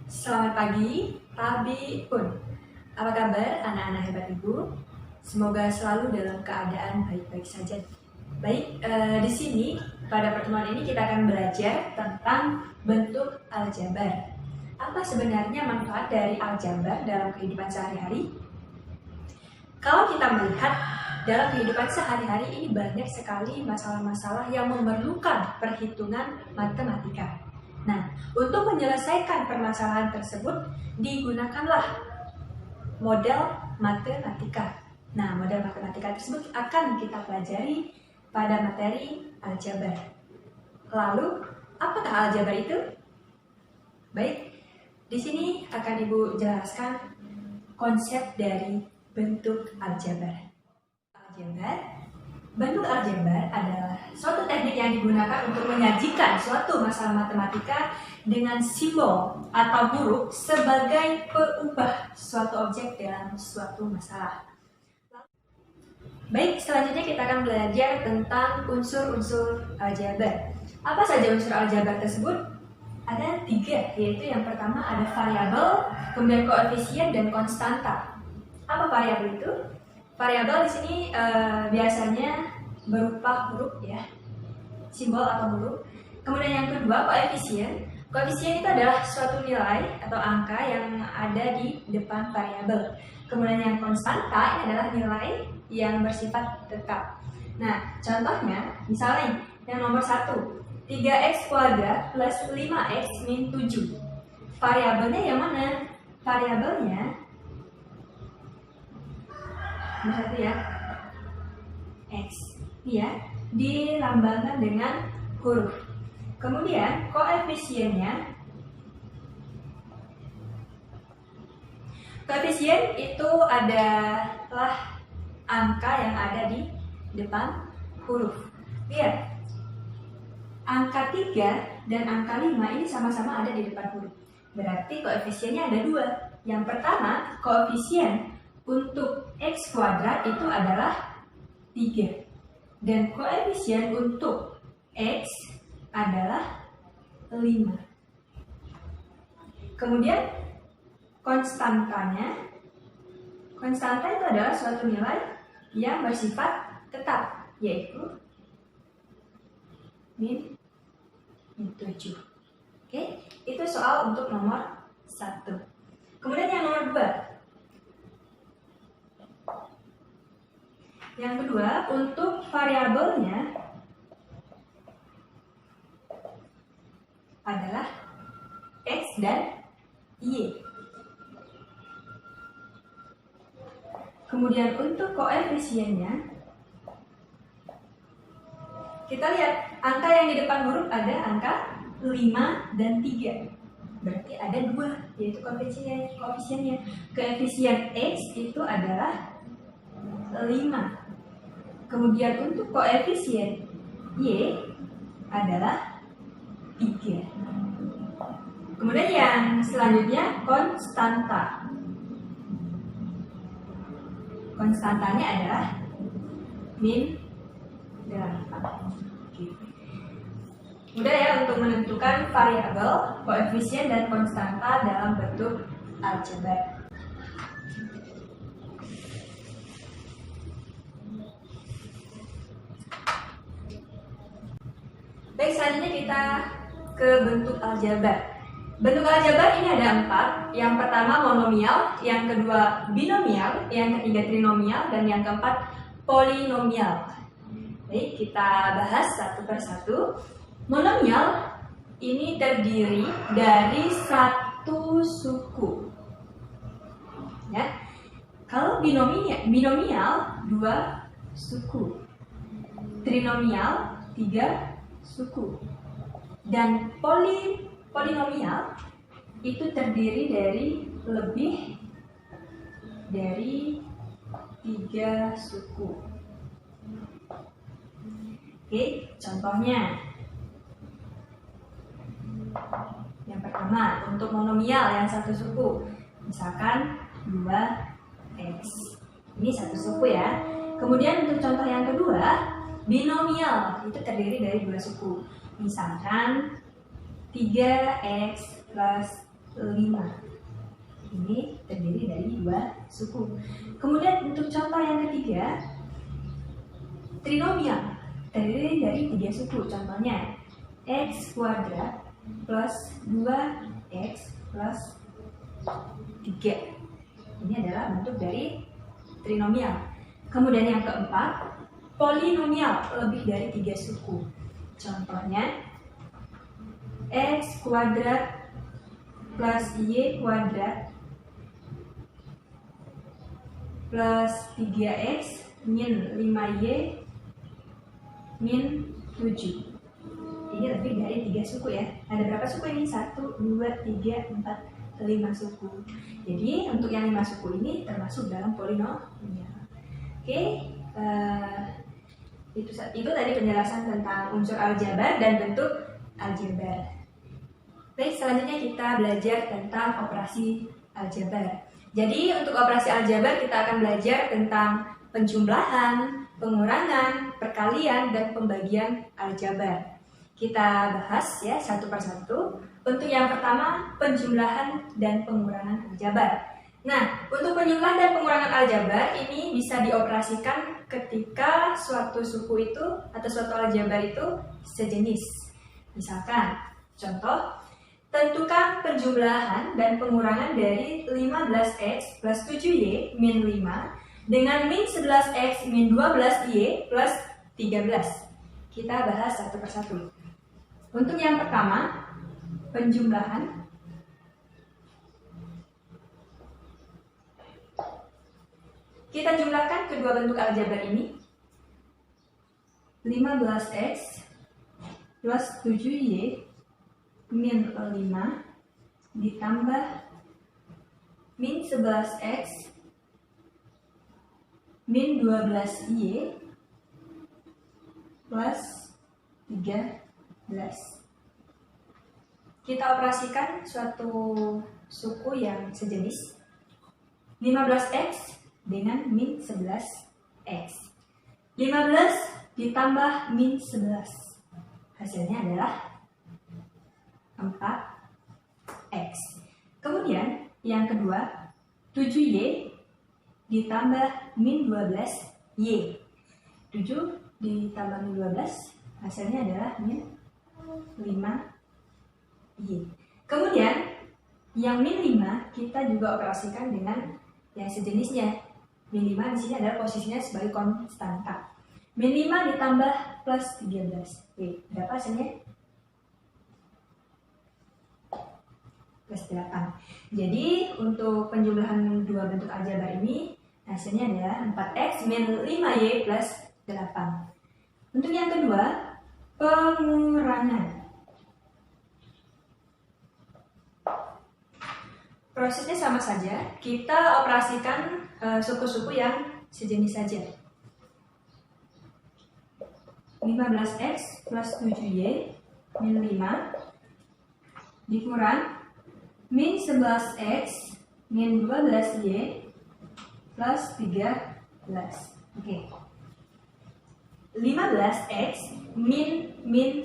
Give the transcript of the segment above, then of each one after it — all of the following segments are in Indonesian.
Selamat pagi, Tabi pun. Apa kabar anak-anak hebat Ibu? Semoga selalu dalam keadaan baik-baik saja. Baik, di sini pada pertemuan ini kita akan belajar tentang bentuk aljabar. Apa sebenarnya manfaat dari aljabar dalam kehidupan sehari-hari? Kalau kita melihat dalam kehidupan sehari-hari ini banyak sekali masalah-masalah yang memerlukan perhitungan matematika. Nah, untuk menyelesaikan permasalahan tersebut digunakanlah model matematika. Nah, model matematika tersebut akan kita pelajari pada materi aljabar. Lalu, apakah aljabar itu? Baik, di sini akan Ibu jelaskan konsep dari bentuk aljabar. Bentuk aljabar adalah suatu teknik yang digunakan untuk menyajikan suatu masalah matematika dengan simbol atau huruf sebagai peubah suatu objek dalam suatu masalah. Baik, selanjutnya kita akan belajar tentang unsur-unsur aljabar. Apa saja unsur aljabar tersebut? Ada 3, yaitu yang pertama ada variabel, kemudian koefisien, dan konstanta. Apa variabel itu? Variabel di sini biasanya berupa huruf ya, simbol atau huruf. Kemudian yang kedua koefisien. Koefisien itu adalah suatu nilai atau angka yang ada di depan variabel. Kemudian yang konstanta ini adalah nilai yang bersifat tetap. Nah, contohnya misalnya yang nomor 1, 3x kuadrat plus 5x min 7. Variabelnya yang mana? Variabelnya satu ya, x ya, dilambangkan dengan huruf. Kemudian koefisiennya, koefisien itu adalah angka yang ada di depan huruf. Lihat, angka 3 dan angka 5 ini sama-sama ada di depan huruf. Berarti koefisiennya ada 2. Yang pertama, koefisien untuk x kuadrat itu adalah 3. Dan koefisien untuk x adalah 5. Kemudian konstantanya, konstanta itu adalah suatu nilai yang bersifat tetap, yaitu min 7. Oke, itu soal untuk nomor 1. Kemudian yang nomor 2. Yang kedua, untuk variabelnya adalah x dan y. Kemudian untuk koefisiennya, kita lihat angka yang di depan huruf ada angka 5 dan 3. Berarti ada 2, yaitu koefisiennya. Koefisien x itu adalah 5. Kemudian untuk koefisien y adalah 3. Kemudian yang selanjutnya konstanta. Konstantanya adalah min 8. Mudah ya untuk menentukan variabel, koefisien, dan konstanta dalam bentuk aljabar. Baik, selanjutnya kita ke bentuk aljabar. Bentuk aljabar ini ada 4. Yang pertama monomial, yang kedua binomial, yang ketiga trinomial, dan yang keempat polinomial. Baik, kita bahas satu persatu. Monomial ini terdiri dari satu suku. Ya. Kalau binomial 2 suku. Trinomial 3 suku. Dan polinomial itu terdiri dari lebih dari 3 suku. Oke, contohnya. Yang pertama, untuk monomial yang satu suku, misalkan 2x. Ini satu suku ya. Kemudian untuk contoh yang kedua, binomial itu terdiri dari 2 suku. Misalkan 3x plus Ini terdiri dari 2 suku. Kemudian untuk contoh yang ketiga, trinomial terdiri dari 3 suku. Contohnya x kuadrat plus 2x plus 3. Ini adalah bentuk dari trinomial. Kemudian yang keempat, polinomial lebih dari 3 suku. Contohnya x kuadrat plus y kuadrat plus 3x min 5y min 7. Ini lebih dari 3 suku ya. Ada berapa suku ini? 1, 2, 3, 4, 5 suku. Jadi untuk yang 5 suku ini termasuk dalam polinomial. Oke, itu tadi penjelasan tentang unsur aljabar dan bentuk aljabar. Baik, selanjutnya kita belajar tentang operasi aljabar. Jadi untuk operasi aljabar kita akan belajar tentang penjumlahan, pengurangan, perkalian, dan pembagian aljabar. Kita bahas ya satu persatu. Untuk yang pertama, penjumlahan dan pengurangan aljabar. Nah, untuk penjumlahan dan pengurangan aljabar ini bisa dioperasikan ketika suatu suku itu atau suatu aljabar itu sejenis. Misalkan, contoh, tentukan penjumlahan dan pengurangan dari 15x plus 7y min 5 dengan min 11x min 12y plus 13. Kita bahas satu persatu. Untuk yang pertama, penjumlahan. Kita jumlahkan kedua bentuk aljabar ini. 15x plus 7y min 5 ditambah min 11x min 12y plus 13. Kita operasikan suatu suku yang sejenis. 15x dengan min 11x. 15 ditambah min 11. Hasilnya adalah 4x. Kemudian yang kedua, 7y ditambah min 12y. 7 ditambah min 12, hasilnya adalah min 5y. Kemudian yang min 5 kita juga operasikan dengan yang sejenisnya. Min 5 di sini adalah posisinya sebagai konstanta. Min 5 ditambah plus 13. Berapa hasilnya? Plus 8. Jadi untuk penjumlahan dua bentuk aljabar ini hasilnya adalah 4x min 5y plus 8. Untuk yang kedua, pengurangan. Prosesnya sama saja, kita operasikan suku-suku yang sejenis saja. 15x plus 7y min 5 dikurang min 11x min 12y plus 13. Oke. 15x min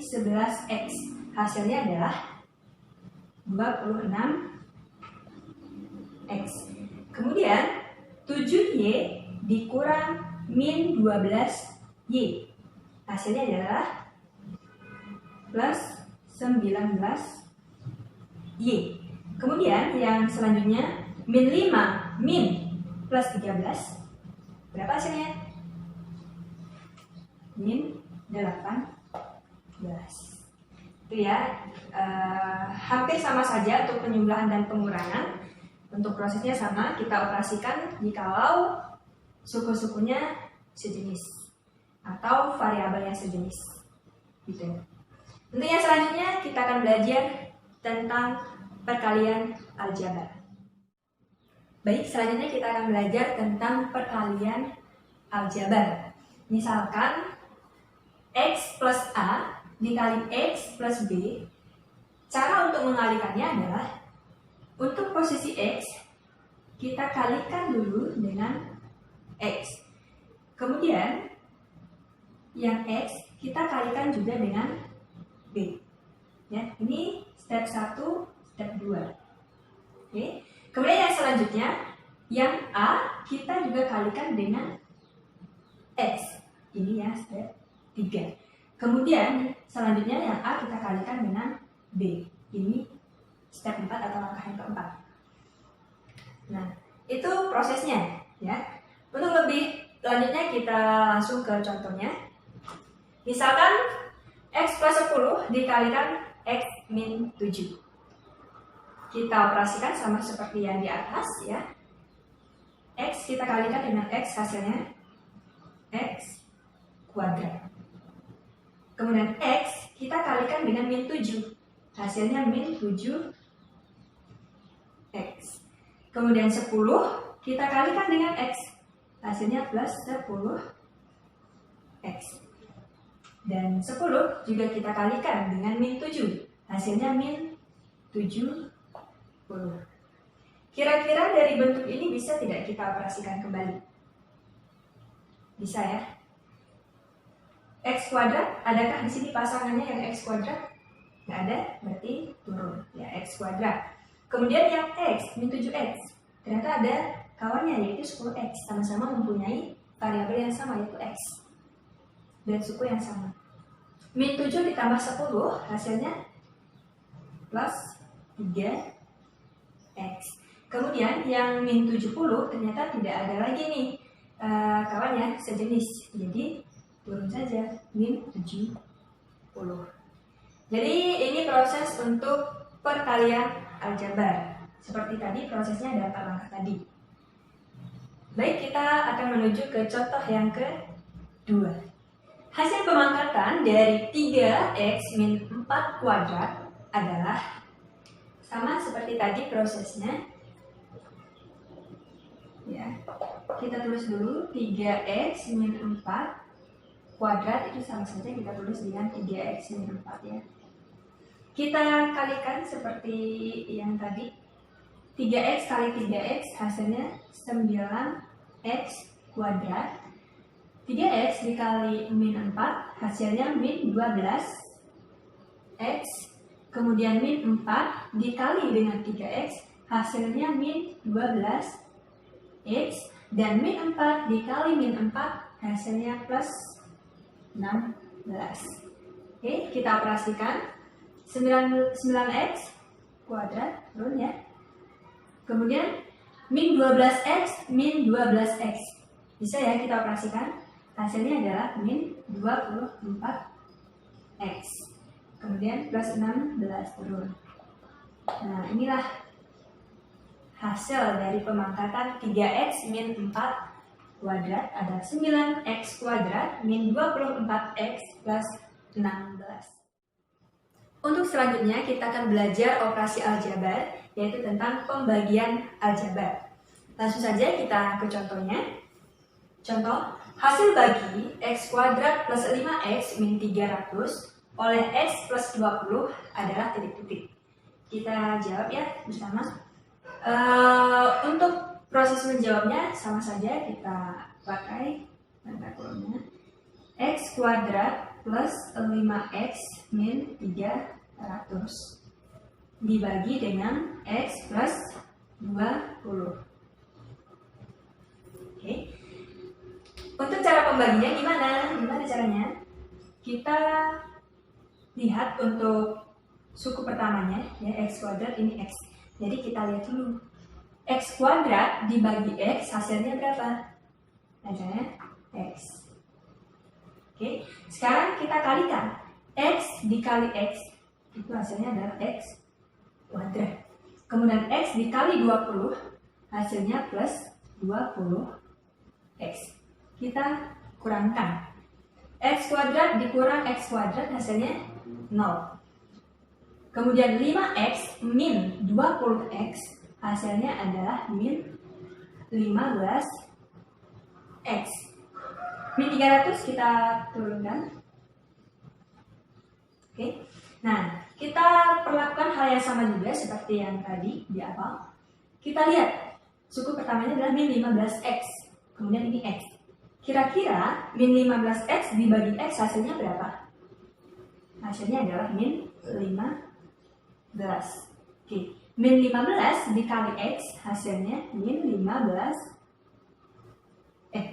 11x hasilnya adalah 26x. Kemudian 7y dikurang min 12y hasilnya adalah plus 19y. Kemudian yang selanjutnya min 5 min plus 13. Berapa hasilnya? Min 18. Itu ya, hampir sama saja untuk penjumlahan dan pengurangan. Untuk prosesnya sama, kita operasikan jikalau suku-sukunya sejenis atau variabel yang sejenis. Gitu. Untuk yang selanjutnya kita akan belajar tentang perkalian aljabar. Baik, selanjutnya kita akan belajar tentang perkalian aljabar. Misalkan x plus a dikali x plus b. Cara untuk mengalikannya adalah untuk posisi x kita kalikan dulu dengan x. Kemudian yang x kita kalikan juga dengan b. Ya, ini step 1, step 2. Oke. Kemudian yang selanjutnya, yang A kita juga kalikan dengan X. Ini ya step 3. Kemudian selanjutnya yang A kita kalikan dengan B. Ini step 4 atau langkah yang keempat. Nah, itu prosesnya ya. Untuk lebih lanjutnya kita langsung ke contohnya. Misalkan X plus 10 dikalikan X min 7. Kita operasikan sama seperti yang di atas ya. X kita kalikan dengan X, hasilnya X kuadrat. Kemudian X kita kalikan dengan min 7, hasilnya min 7X. Kemudian 10 kita kalikan dengan X, hasilnya plus 10X. Dan 10 juga kita kalikan dengan min 7, hasilnya min 70. Kira-kira dari bentuk ini bisa tidak kita operasikan kembali? Bisa ya. X kuadrat, adakah di sini pasangannya yang X kuadrat? Nggak ada, berarti turun ya, X kuadrat. Kemudian yang X min 7X, ternyata ada kawannya yaitu 10X, sama-sama mempunyai variabel yang sama yaitu X dan suku yang sama. Min 7 ditambah 10 hasilnya plus 3X. Kemudian yang min 70 ternyata tidak ada lagi nih kawannya sejenis, jadi turun saja min 70. Jadi ini proses untuk perkalian aljabar. Seperti tadi prosesnya ada 4 langkah tadi. Baik, kita akan menuju ke contoh yang kedua. Hasil pemangkatan dari 3X min 4 kuadrat adalah sama seperti tadi prosesnya. Ya, kita tulis dulu 3X min 4 kuadrat, itu sama saja kita tulis dengan 3X min 4 ya. Kita kalikan seperti yang tadi. 3X kali 3X hasilnya 9X kuadrat. 3X dikali min 4 hasilnya min 12X. Kemudian min 4 dikali dengan 3X hasilnya min 12X. Dan min 4 dikali min 4 hasilnya plus 16. Oke, kita operasikan 9X kuadrat turun ya. Kemudian min 12X min 12X. Bisa ya kita operasikan. Hasilnya adalah min 24X. Kemudian plus 16 turun. Nah, inilah hasil dari pemangkatan 3X min 4 kuadrat adalah 9X kuadrat min 24X plus 16. Untuk selanjutnya kita akan belajar operasi aljabar, yaitu tentang pembagian aljabar. Langsung saja kita ke contohnya. Contoh, hasil bagi X kuadrat plus 5X min 300 oleh X plus 20 adalah titik-titik. Kita jawab ya bersama. Untuk proses menjawabnya sama saja, kita pakai tanda kurungnya X kuadrat plus 5X min 300 dibagi dengan X plus 20. Oke. Untuk cara pembaginya gimana? Gimana caranya? Kita lihat untuk suku pertamanya ya, X kuadrat ini X. Jadi kita lihat dulu, X kuadrat dibagi X hasilnya berapa? Hasilnya X. Oke, sekarang kita kalikan X dikali X, itu hasilnya adalah X kuadrat. Kemudian X dikali 20, hasilnya plus 20X. Kita kurangkan, X kuadrat dikurang X kuadrat hasilnya 0. Kemudian 5X min 20X hasilnya adalah min 15X. Min 300 kita turunkan. Oke. Nah, kita perlakukan hal yang sama juga seperti yang tadi di awal. Kita lihat, suku pertamanya adalah min 15X. Kemudian ini X. Kira-kira min 15X dibagi X hasilnya berapa? Hasilnya adalah min 15. Oke, Min 15 dikali X hasilnya min 15X.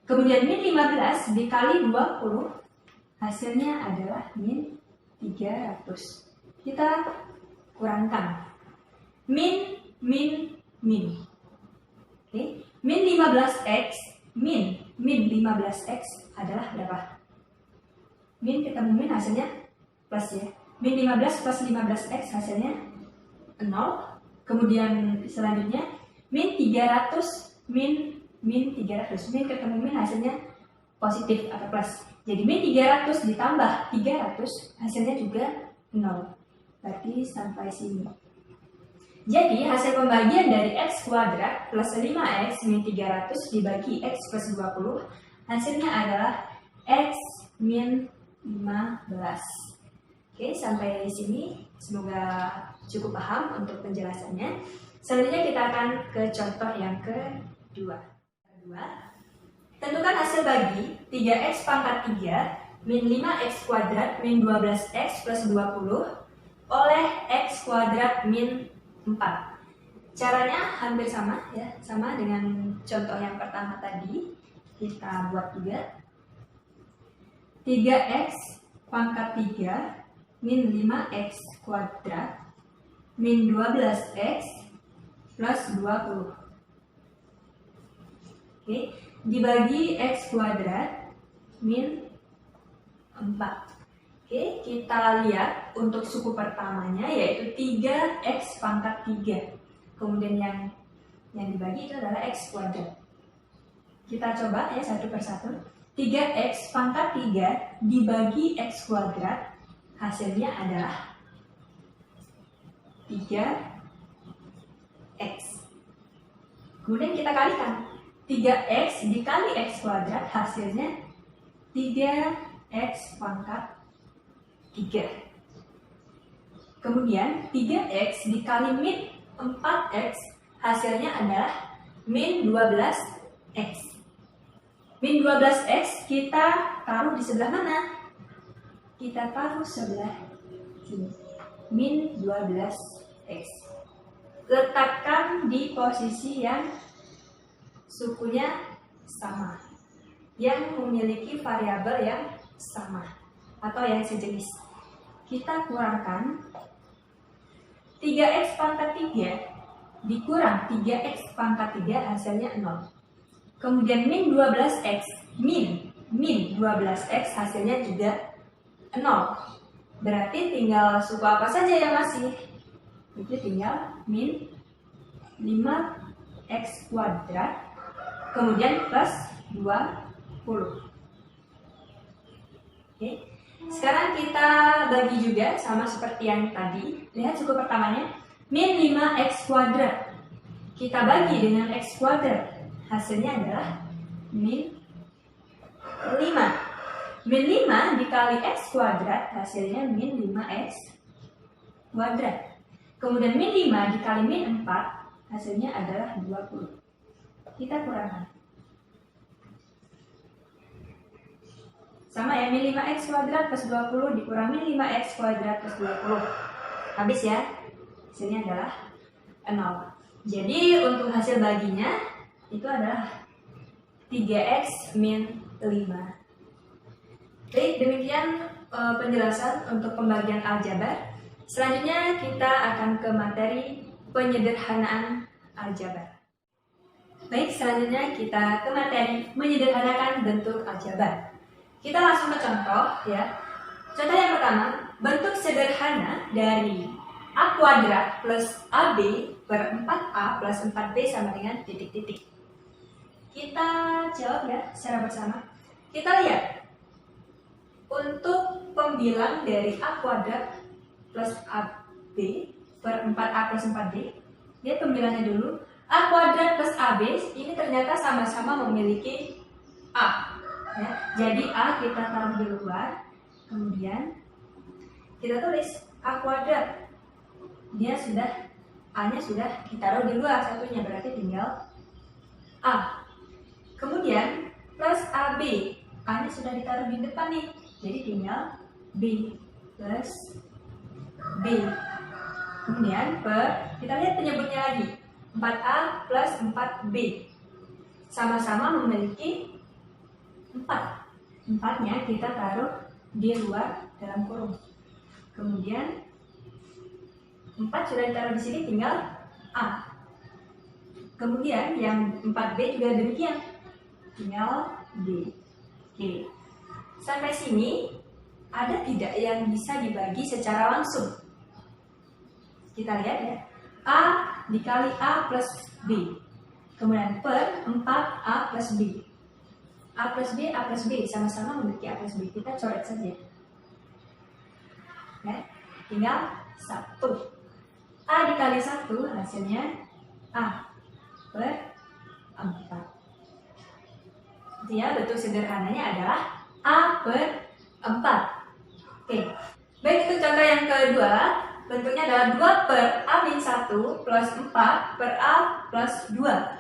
Kemudian min 15 dikali 20 hasilnya adalah min 300. Kita kurangkan. Min. Oke. Min 15X, min 15X adalah berapa? Min ketemu min hasilnya plus ya. Min 15 plus 15X hasilnya 0. Kemudian selanjutnya min 300, min 300. Min ketemu min hasilnya positif atau plus. Jadi min 300 ditambah 300 hasilnya juga 0. Berarti sampai sini. Jadi hasil pembagian dari X kuadrat plus 5X min 300 dibagi X plus 20 hasilnya adalah X min 15. Oke, sampai di sini semoga cukup paham untuk penjelasannya. Selanjutnya kita akan ke contoh yang kedua. Tentukan hasil bagi 3X pangkat 3 min 5X kuadrat min 12X plus 20 oleh X kuadrat min 4. Caranya hampir sama ya, sama dengan contoh yang pertama tadi. Kita buat juga 3X pangkat 3 min 5X kuadrat min 12X plus 20. Oke, dibagi X kuadrat min 4. Oke, kita lihat untuk suku pertamanya yaitu 3X pangkat 3. Kemudian yang dibagi itu adalah X kuadrat. Kita coba ya satu persatu. 3X pangkat 3 dibagi X kuadrat hasilnya adalah 3X. Kemudian kita kalikan. 3X dikali X kuadrat hasilnya 3X pangkat 3. Kemudian 3X dikali min 4X hasilnya adalah min 12X. Min 12X kita taruh di sebelah mana? Kita taruh sebelah sini. Min 12X. Letakkan di posisi yang sukunya sama, yang memiliki variabel yang sama atau yang sejenis. Kita kurangkan 3X pangkat 3 dikurang 3X pangkat 3 hasilnya 0. Kemudian min 12X, min 12X hasilnya juga 0. Berarti tinggal suku apa saja yang masih? Itu tinggal min 5X kuadrat kemudian plus 20. Oke. Sekarang kita bagi juga sama seperti yang tadi. Lihat suku pertamanya min 5X kuadrat. Kita bagi dengan X kuadrat. Hasilnya adalah min 5. Min 5 dikali X kuadrat hasilnya min 5X kuadrat. Kemudian min 5 dikali min 4 hasilnya adalah 20. Kita kurangkan. Sama ya, min 5X kuadrat plus 20 dikurangi 5X kuadrat plus 20. Habis ya, hasilnya adalah 0. Jadi untuk hasil baginya itu adalah 3X min 5. Baik, demikian penjelasan untuk pembagian aljabar. Selanjutnya kita akan ke materi penyederhanaan aljabar. Baik, selanjutnya kita ke materi menyederhanakan bentuk aljabar. Kita langsung ke contoh ya. Contoh yang pertama, bentuk sederhana dari A kuadrat plus AB per 4A plus 4B sama dengan titik-titik. Kita jawab ya secara bersama. Kita lihat untuk pembilang dari A kuadrat plus AB per 4A plus 4B. Lihat pembilangnya dulu. A kuadrat plus AB ini ternyata sama-sama memiliki A ya. Jadi A kita taruh di luar. Kemudian kita tulis A kuadrat. A-nya sudah ditaruh di luar satunya, berarti tinggal A. Kemudian plus AB, A-nya sudah ditaruh di depan nih, jadi tinggal B plus B. Kemudian kita lihat penyebutnya lagi. 4A plus 4B. Sama-sama memiliki 4. 4-nya kita taruh di luar dalam kurung. Kemudian 4 sudah ditaruh di sini, tinggal A. Kemudian yang 4B juga demikian, tinggal B. Oke. Sampai sini ada tidak yang bisa dibagi secara langsung? Kita lihat ya. A dikali A plus B. Kemudian per 4A plus B. A plus B sama-sama memiliki A plus B. Kita coret saja. Ya, tinggal 1. A dikali 1 hasilnya A per 4. Ya, bentuk sederhananya adalah A per 4. Oke. Baik, untuk contoh yang kedua, bentuknya adalah 2 per A-1 plus 4 per A plus 2.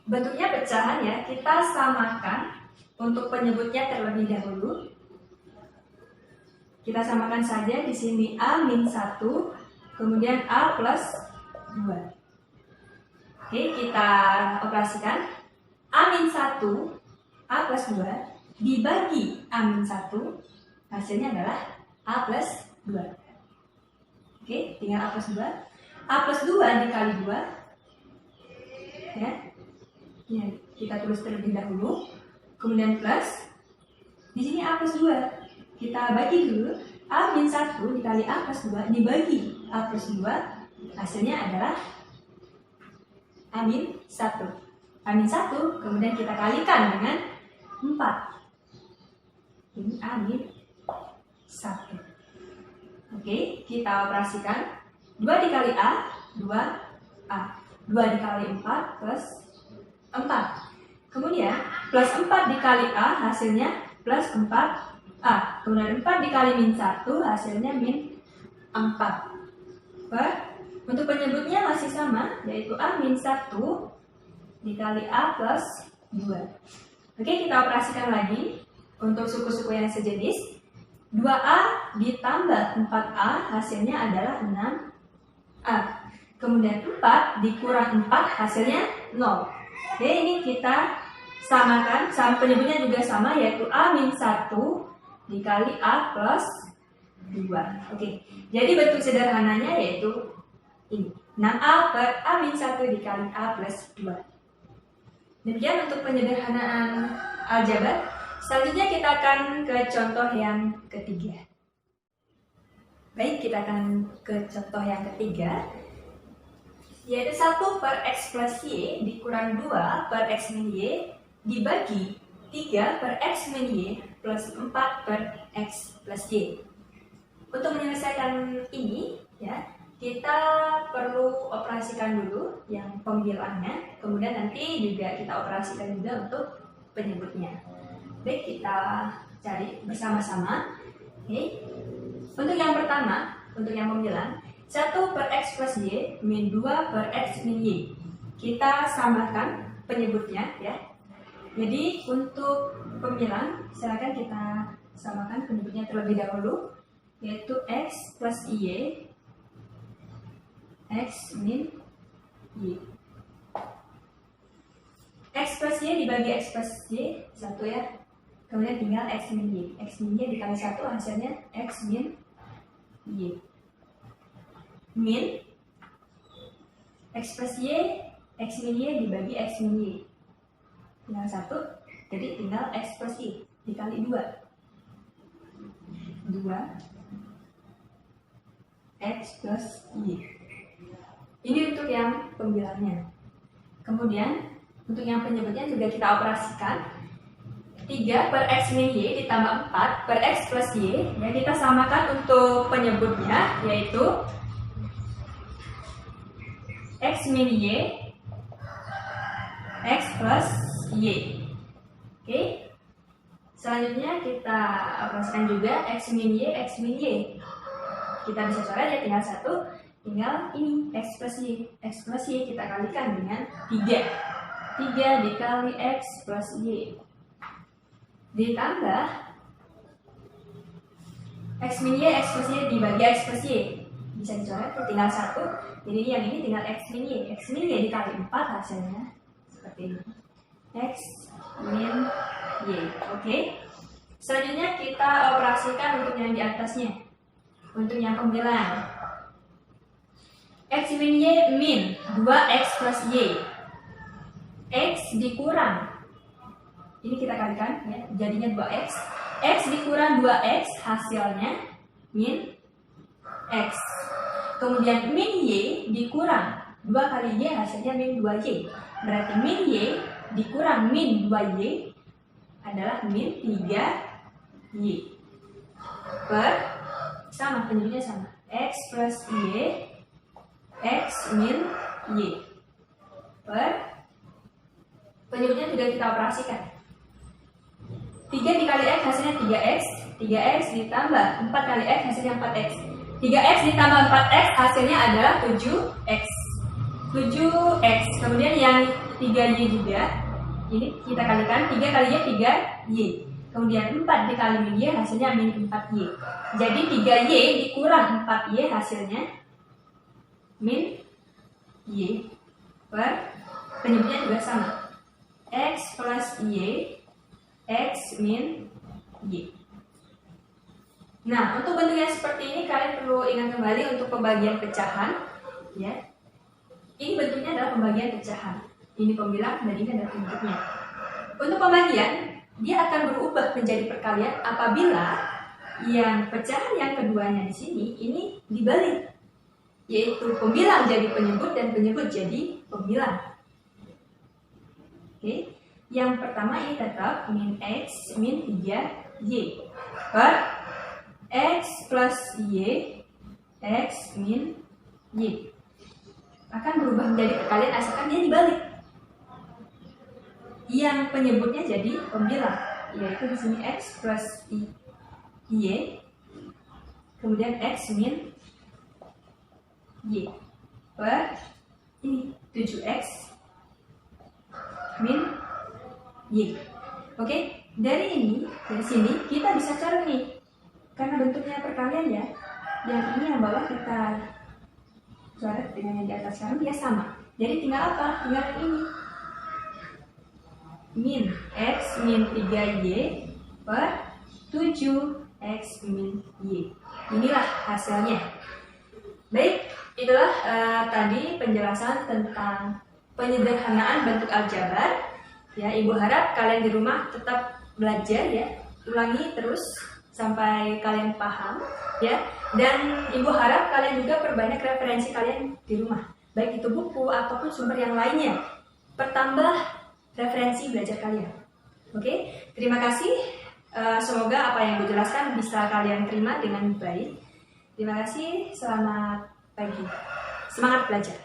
Bentuknya pecahan ya, kita samakan untuk penyebutnya terlebih dahulu. Kita samakan saja di sini A-1, kemudian A plus 2. Oke, kita operasikan. A-1, A plus 2 dibagi A-1, hasilnya adalah A plus 2. Oke, tinggal A plus 2. A plus 2 dikali 2. Ya. Ya, kita tulis terlebih dahulu, kemudian plus. Di sini A plus 2, kita bagi dulu. A-1 dikali A plus 2 dibagi A plus 2, hasilnya adalah A-1. A-1, kemudian kita kalikan dengan 4. Ini A-1. Oke, kita operasikan. 2 dikali A, 2A. 2 dikali 4 plus 4. Kemudian plus 4 dikali A hasilnya plus 4A. Kemudian 4 dikali -1 hasilnya -4. Untuk penyebutnya masih sama, yaitu A-1 dikali A plus 2. Oke, kita operasikan lagi untuk suku-suku yang sejenis. 2A ditambah 4A hasilnya adalah 6A. Kemudian 4 dikurang 4 hasilnya 0. Oke, ini kita samakan, penyebutnya juga sama, yaitu A-1 dikali A plus 2. Oke, jadi bentuk sederhananya yaitu ini, 6A per A-1 dikali A plus 2. Demikian untuk penyederhanaan aljabar. Selanjutnya kita akan ke contoh yang ketiga. Baik, kita akan ke contoh yang ketiga, yaitu 1 per X plus Y dikurang 2 per X min Y dibagi 3 per X min Y plus 4 per X plus Y. Untuk menyelesaikan ini, ya, kita perlu operasikan dulu yang pembilangannya, kemudian nanti juga kita operasikan juga untuk penyebutnya. Baik, kita cari bersama-sama. Oke. Untuk yang pertama, untuk yang pembilang, 1 per X plus Y min 2 per X min Y. Kita samakan penyebutnya ya. Jadi untuk pembilang, silakan kita samakan penyebutnya terlebih dahulu, yaitu X plus Y, X min Y. X plus Y dibagi X plus Y 1 ya. Kemudian tinggal X min Y. X min Y dikali 1 hasilnya X min Y. Min X plus Y, X min Y dibagi X min Y. Tinggal 1, jadi tinggal X plus Y dikali 2. 2 X plus Y. Ini untuk yang pembilangnya. Kemudian untuk yang penyebutnya juga kita operasikan. 3 per X min Y ditambah 4 per X plus Y. Ya, kita samakan untuk penyebutnya, yaitu X min Y, X plus Y. Oke. Selanjutnya kita operasikan juga X min Y, X min Y. Kita bisa coret ya, tinggal 1. Tinggal ini X plus Y. X plus Y kita kalikan dengan 3. 3 dikali X plus Y. Ditambah X min Y, X plus Y dibagi X plus Y. Di bisa dicoret, tinggal 1. Jadi yang ini tinggal X min Y. X min Y dikali 4 hasilnya seperti ini. X min Y. Oke. Selanjutnya kita operasikan untuk yang di atasnya. Untuk yang pembelaan. X min Y min 2X plus Y. X dikurang. Ini kita kalikan ya, jadinya 2X. X dikurang 2X hasilnya min X. Kemudian min Y dikurang 2 kali Y hasilnya min 2Y. Berarti min Y dikurang min 2Y adalah min 3Y. Per sama, penyebutnya sama. X plus Y X min Y. Per penyebutnya sudah kita operasikan. 3 dikali X hasilnya 3X. 3X ditambah 4 kali X hasilnya 4X. 3X ditambah 4X hasilnya adalah 7X. 7X. Kemudian yang 3Y juga. Ini kita kalikan 3 kali Y 3Y. Kemudian 4 dikali min Y hasilnya min 4Y. Jadi 3Y dikurang 4Y hasilnya min Y. Per penyebutnya juga sama. X plus Y X min Y. Nah, untuk bentuk yang seperti ini kalian perlu ingat kembali untuk pembagian pecahan, ya. Ini bentuknya adalah pembagian pecahan. Ini pembilang dan ini adalah penyebutnya. Untuk pembagian, dia akan berubah menjadi perkalian apabila yang pecahan yang keduanya di sini ini dibalik, yaitu pembilang jadi penyebut dan penyebut jadi pembilang. Oke. Yang pertama ini tetap min X min 3Y per X plus Y X min Y. Akan berubah menjadi perkalian asalkan dia dibalik. Yang penyebutnya jadi pembilang, yaitu di sini X plus Y kemudian X min Y per ini 7X min Y. Oke, dari sini kita bisa cari nih, karena bentuknya perkalian ya. Yang ini yang bawah kita coret dengan yang di atas sekarang dia sama. Jadi tinggal apa? Tinggal ini min X min 3Y per 7X min Y. Inilah hasilnya. Baik, itulah tadi penjelasan tentang penyederhanaan bentuk aljabar. Ya, Ibu harap kalian di rumah tetap belajar ya, ulangi terus sampai kalian paham ya. Dan Ibu harap kalian juga perbanyak referensi kalian di rumah, baik itu buku ataupun sumber yang lainnya, pertambah referensi belajar kalian. Oke, terima kasih. Semoga apa yang Ibu jelaskan bisa kalian terima dengan baik. Terima kasih, selamat pagi, semangat belajar.